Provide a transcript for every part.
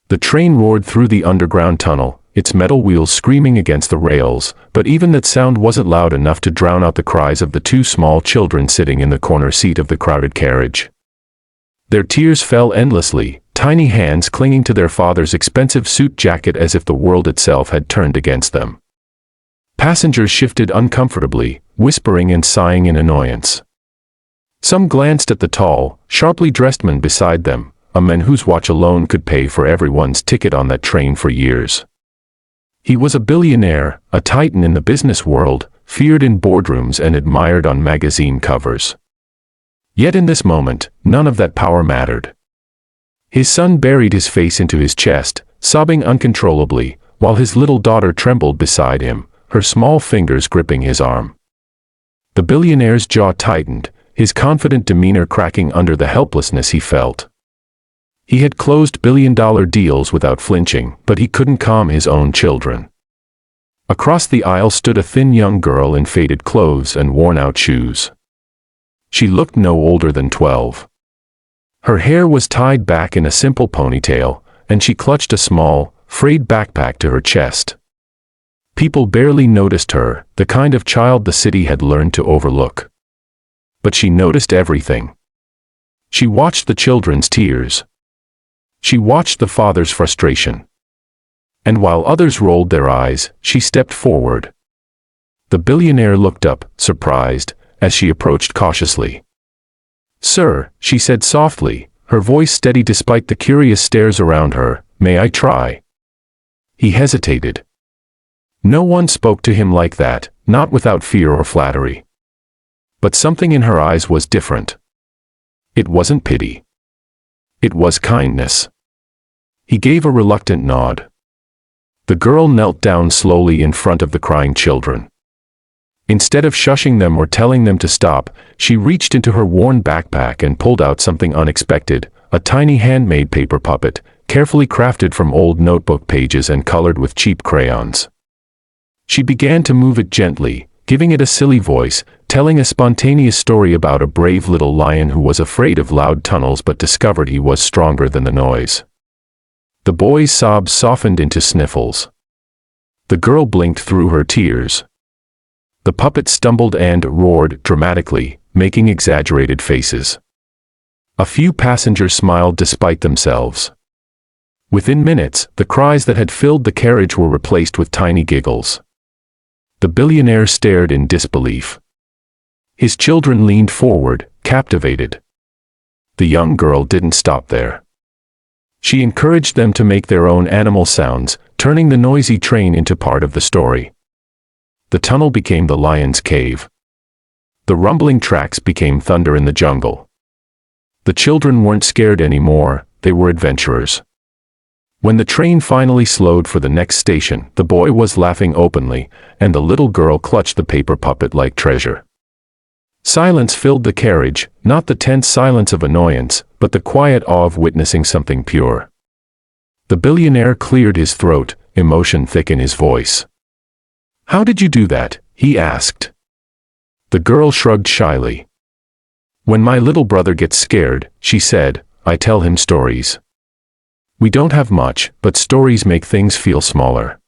The train roared through the underground tunnel, its metal wheels screaming against the rails, but even that sound wasn't loud enough to drown out the cries of the two small children sitting in the corner seat of the crowded carriage. Their tears fell endlessly, tiny hands clinging to their father's expensive suit jacket as if the world itself had turned against them. Passengers shifted uncomfortably, whispering and sighing in annoyance. Some glanced at the tall, sharply dressed man beside them, a man whose watch alone could pay for everyone's ticket on that train for years. He was a billionaire, a titan in the business world, feared in boardrooms and admired on magazine covers. Yet in this moment, none of that power mattered. His son buried his face into his chest, sobbing uncontrollably, while his little daughter trembled beside him, her small fingers gripping his arm. The billionaire's jaw tightened, his confident demeanor cracking under the helplessness he felt. He had closed billion-dollar deals without flinching, but he couldn't calm his own children. Across the aisle stood a thin young girl in faded clothes and worn-out shoes. She looked no older than 12. Her hair was tied back in a simple ponytail, and she clutched a small, frayed backpack to her chest. People barely noticed her, the kind of child the city had learned to overlook. But she noticed everything. She watched the children's tears. She watched the father's frustration. And while others rolled their eyes, she stepped forward. The billionaire looked up, surprised, as she approached cautiously. "Sir," she said softly, her voice steady despite the curious stares around her, "may I try?" He hesitated. No one spoke to him like that, not without fear or flattery. But something in her eyes was different. It wasn't pity. It was kindness. He gave a reluctant nod. The girl knelt down slowly in front of the crying children. Instead of shushing them or telling them to stop, she reached into her worn backpack and pulled out something unexpected, a tiny handmade paper puppet, carefully crafted from old notebook pages and colored with cheap crayons. She began to move it gently, giving it a silly voice, telling a spontaneous story about a brave little lion who was afraid of loud tunnels but discovered he was stronger than the noise. The boy's sobs softened into sniffles. The girl blinked through her tears. The puppet stumbled and roared dramatically, making exaggerated faces. A few passengers smiled despite themselves. Within minutes, the cries that had filled the carriage were replaced with tiny giggles. The billionaire stared in disbelief. His children leaned forward, captivated. The young girl didn't stop there. She encouraged them to make their own animal sounds, turning the noisy train into part of the story. The tunnel became the lion's cave. The rumbling tracks became thunder in the jungle. The children weren't scared anymore, they were adventurers. When the train finally slowed for the next station, the boy was laughing openly, and the little girl clutched the paper puppet like treasure. Silence filled the carriage, not the tense silence of annoyance, but the quiet awe of witnessing something pure. The billionaire cleared his throat, emotion thick in his voice. "How did you do that?" he asked. The girl shrugged shyly. "When my little brother gets scared," she said, "I tell him stories. We don't have much, but stories make things feel smaller."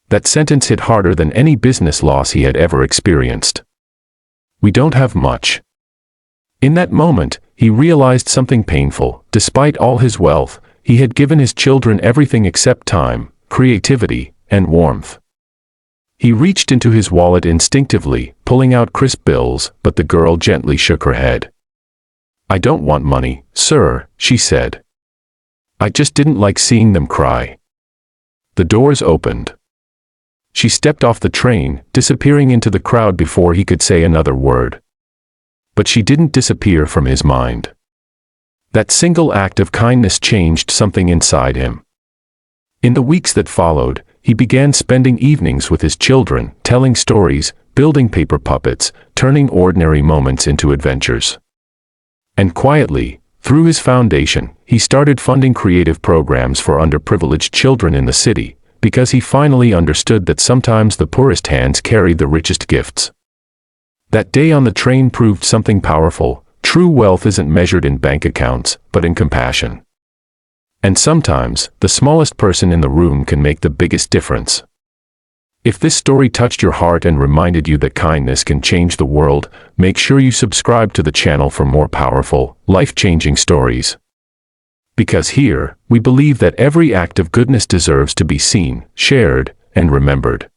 That sentence hit harder than any business loss he had ever experienced. We don't have much. In that moment, he realized something painful. Despite all his wealth, he had given his children everything except time, creativity, and warmth. He reached into his wallet instinctively, pulling out crisp bills, but the girl gently shook her head. "I don't want money, sir," she said. "I just didn't like seeing them cry." The doors opened. She stepped off the train, disappearing into the crowd before he could say another word. But she didn't disappear from his mind. That single act of kindness changed something inside him. In the weeks that followed, he began spending evenings with his children, telling stories, building paper puppets, turning ordinary moments into adventures. And quietly, through his foundation, he started funding creative programs for underprivileged children in the city, because he finally understood that sometimes the poorest hands carry the richest gifts. That day on the train proved something powerful. True wealth isn't measured in bank accounts, but in compassion. And sometimes, the smallest person in the room can make the biggest difference. If this story touched your heart and reminded you that kindness can change the world, make sure you subscribe to the channel for more powerful, life-changing stories. Because here, we believe that every act of goodness deserves to be seen, shared, and remembered.